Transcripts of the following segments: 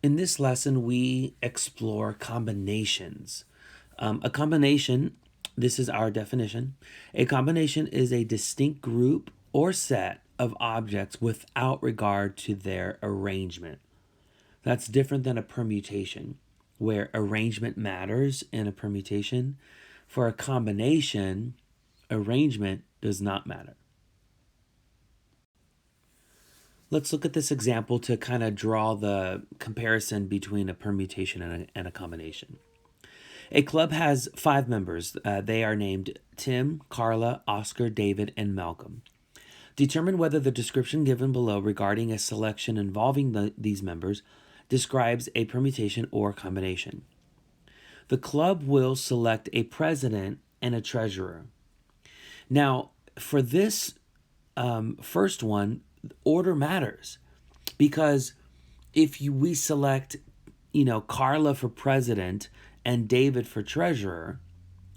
In this lesson, we explore combinations. A combination, this is our definition. A combination is a distinct group or set of objects without regard to their arrangement. That's different than a permutation, where arrangement matters in a permutation. For a combination, arrangement does not matter. Let's look at this example to kind of draw the comparison between a permutation and a combination. A club has 5 members. They are named Tim, Carla, Oscar, David, and Malcolm. Determine whether the description given below regarding a selection involving these members describes a permutation or combination. The club will select a president and a treasurer. Now, for this first one, order matters because if we select, Carla for president and David for treasurer,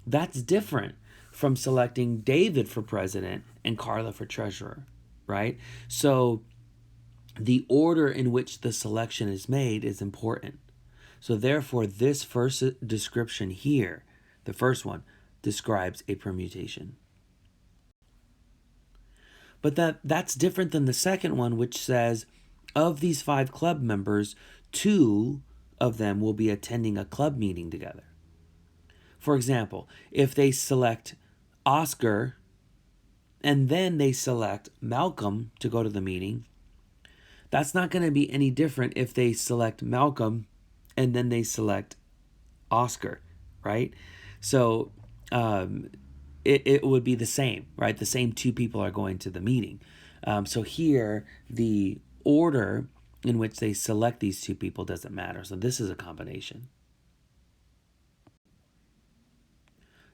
that's different from selecting David for president and Carla for treasurer, right? So the order in which the selection is made is important. So therefore, this first description here, the first one, describes a permutation. But that's different than the second one, which says of these 5 club members, 2 of them will be attending a club meeting together. For example, if they select Oscar and then they select Malcolm to go to the meeting, that's not going to be any different if they select Malcolm and then they select Oscar, right? So it would be the same, right? The same 2 people are going to the meeting. So here, the order in which they select these 2 people doesn't matter. So this is a combination.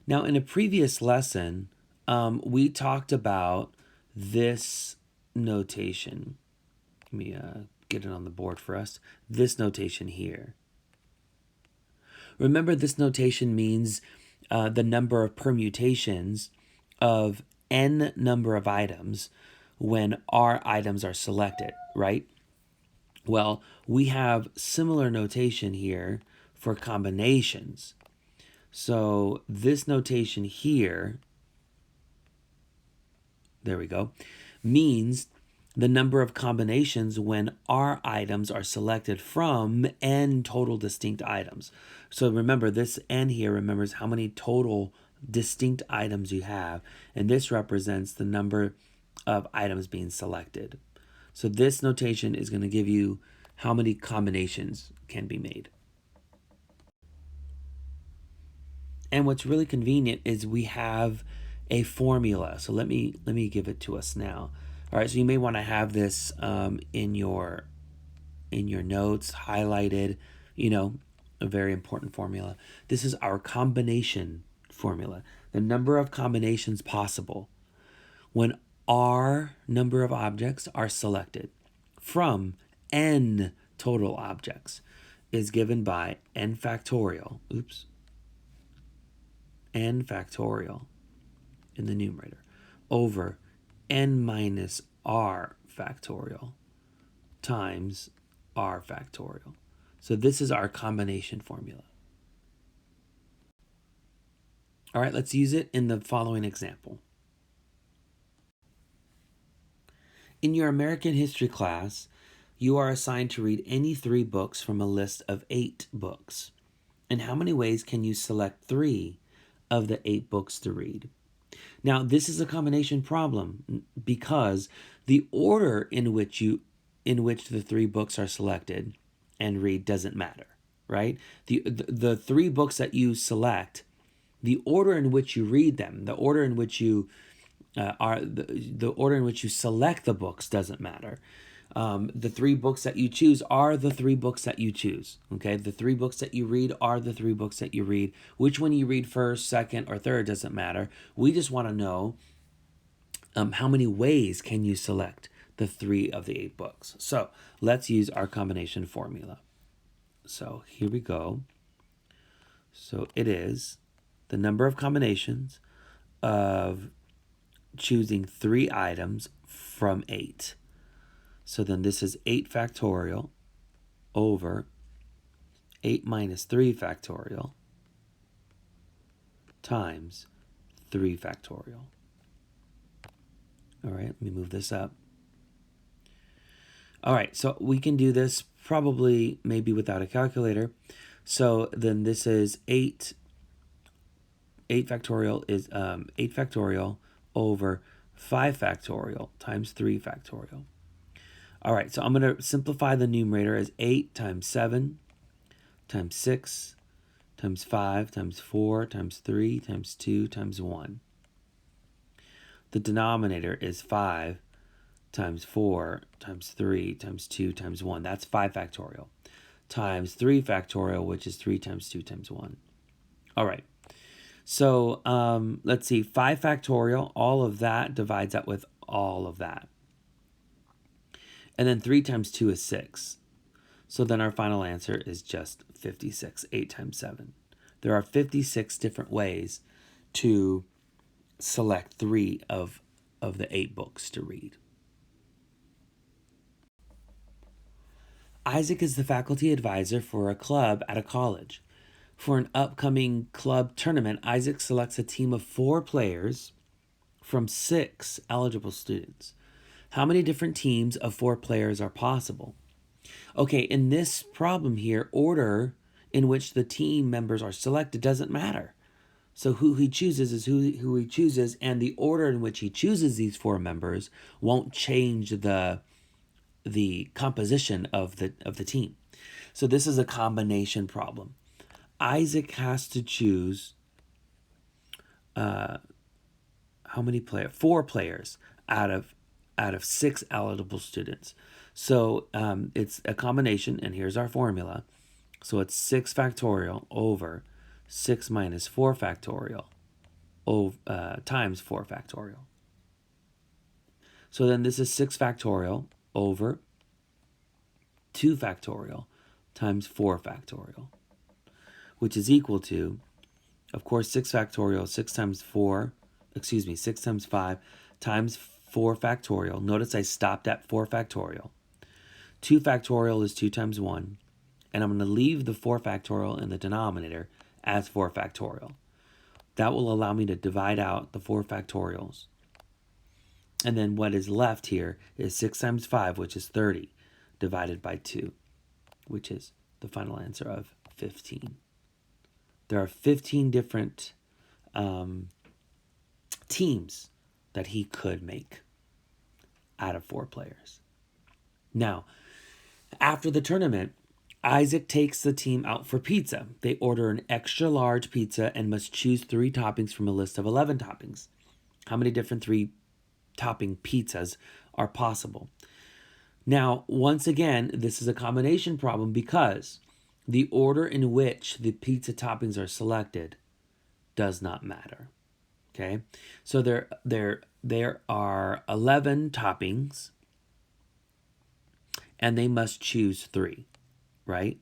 Now, in a previous lesson, we talked about this notation. Let me get it on the board for us. This notation here. Remember, this notation means the number of permutations of n number of items when r items are selected, right? Well, we have similar notation here for combinations. So this notation here, there we go, means the number of combinations when r items are selected from n total distinct items. So remember, this n here remembers how many total distinct items you have, and this represents the number of items being selected. So this notation is going to give you how many combinations can be made. And what's really convenient is we have a formula. So let me give it to us now. All right, so you may want to have this in your notes highlighted, a very important formula. This is our combination formula. The number of combinations possible when r number of objects are selected from n total objects is given by n factorial. N factorial in the numerator over n minus r factorial times r factorial. So this is our combination formula. All right, let's use it in the following example. In your American history class, you are assigned to read any 3 books from a list of 8 books. In how many ways can you select 3 of the 8 books to read? Now, this is a combination problem because the order in which the 3 books are selected and read doesn't matter, right? The 3 books that you select, the order in which you read them, the order in which you the order in which you select the books doesn't matter. The 3 books that you choose are the 3 books that you choose. Okay, the 3 books that you read are the 3 books that you read. Which one you read first, second, or third doesn't matter. We just want to know how many ways can you select the 3 of the 8 books. So let's use our combination formula. So here we go. So it is the number of combinations of choosing 3 items from 8. So then this is 8 factorial over 8 minus 3 factorial times 3 factorial. All right, let me move this up. All right, so we can do this probably maybe without a calculator. So then this is 8 factorial is 8 factorial over 5 factorial times 3 factorial. All right, so I'm going to simplify the numerator as 8 times 7 times 6 times 5 times 4 times 3 times 2 times 1. The denominator is 5 times 4 times 3 times 2 times 1. That's 5 factorial. Times 3 factorial, which is 3 times 2 times 1. All right. So let's see. 5 factorial, all of that divides out with all of that. And then 3 times 2 is 6. So then our final answer is just 56, 8 times 7. There are 56 different ways to select 3 of the 8 books to read. Isaac is the faculty advisor for a club at a college. For an upcoming club tournament, Isaac selects a team of 4 players from 6 eligible students. How many different teams of 4 players are possible? Okay, in this problem here, order in which the team members are selected doesn't matter. So who he chooses is who he chooses, and the order in which he chooses these 4 members won't change the composition of the team. So this is a combination problem. Isaac has to choose how many players? 4 players out of 6 eligible students. So it's a combination, and here's our formula. So it's 6 factorial over 6 minus 4 factorial times 4 factorial. So then this is 6 factorial over 2 factorial times 4 factorial, which is equal to, of course, 6 factorial, 6 times 5 times 4 factorial. Notice I stopped at 4 factorial. 2 factorial is 2 times 1, and I'm going to leave the 4 factorial in the denominator as 4 factorial. That will allow me to divide out the 4 factorials. And then what is left here is 6 times 5, which is 30, divided by 2, which is the final answer of 15. There are 15 different teams that he could make out of 4 players. Now, after the tournament, Isaac takes the team out for pizza. They order an extra large pizza and must choose 3 toppings from a list of 11 toppings. How many different 3-topping pizzas are possible? Now, once again, this is a combination problem because the order in which the pizza toppings are selected does not matter. Okay? So there are 11 toppings, and they must choose 3, right?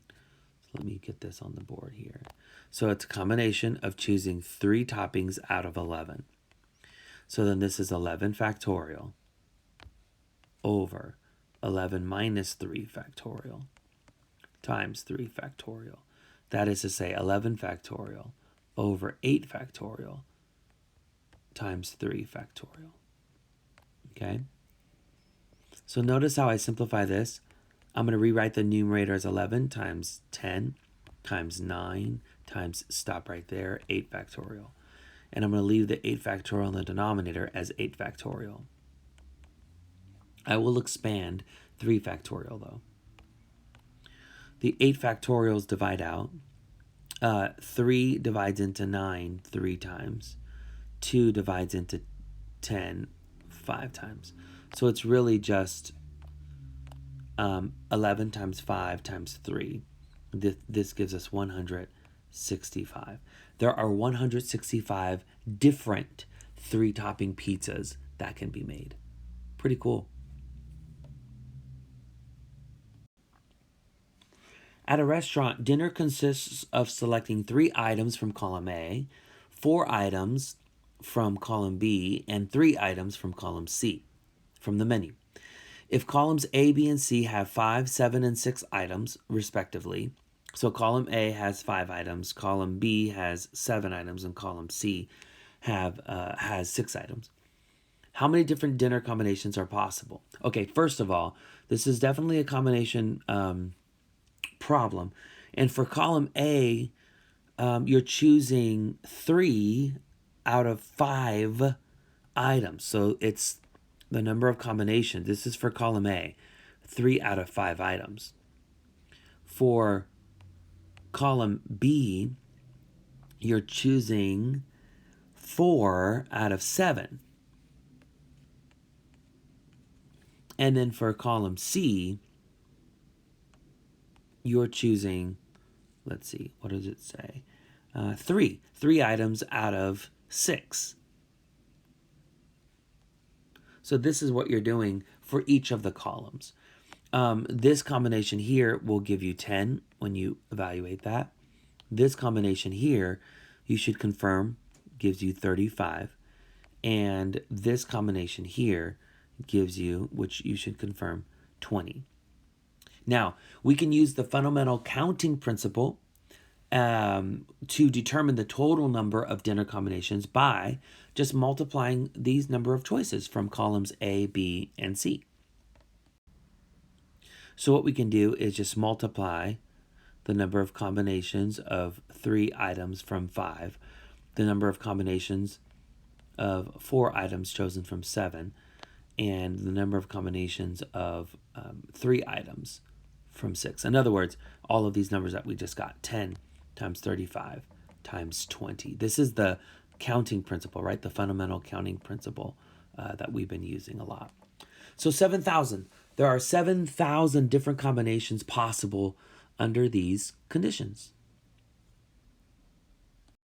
So let me get this on the board here. So it's a combination of choosing 3 toppings out of 11. So then this is 11 factorial over 11 minus 3 factorial times 3 factorial. That is to say 11 factorial over 8 factorial times 3 factorial. Okay? So notice how I simplify this. I'm going to rewrite the numerator as 11 times 10 times 9 times, stop right there, 8 factorial. And I'm going to leave the 8 factorial in the denominator as 8 factorial. I will expand 3 factorial though. The 8 factorials divide out. 3 divides into 9 3 times. 2 divides into 10 5 times. So it's really just 11 times 5 times 3. This gives us 165. There are 165 different 3-topping pizzas that can be made. Pretty cool. At a restaurant, dinner consists of selecting 3 items from column A, 4 items from column B, and 3 items from column C from the menu. If columns A, B, and C have 5, 7, and 6 items, respectively, So column A has 5 items, column B has 7 items, and column C has 6 items. How many different dinner combinations are possible? Okay, first of all, this is definitely a combination problem. And for column A, you're choosing 3 out of 5 items. So it's the number of combinations. This is for column A, 3 out of 5 items. For column B, you're choosing 4 out of 7. And then for column C, you're choosing, let's see, what does it say? 3 items out of 6. So this is what you're doing for each of the columns. This combination here will give you 10 when you evaluate that. This combination here, you should confirm, gives you 35. And this combination here gives you, which you should confirm, 20. Now, we can use the fundamental counting principle to determine the total number of dinner combinations by just multiplying these number of choices from columns A, B, and C. So what we can do is just multiply the number of combinations of 3 items from 5, the number of combinations of 4 items chosen from 7, and the number of combinations of 3 items from 6. In other words, all of these numbers that we just got, 10 times 35 times 20. This is the counting principle, right? The fundamental counting principle that we've been using a lot. So 7,000. There are 7,000 different combinations possible under these conditions.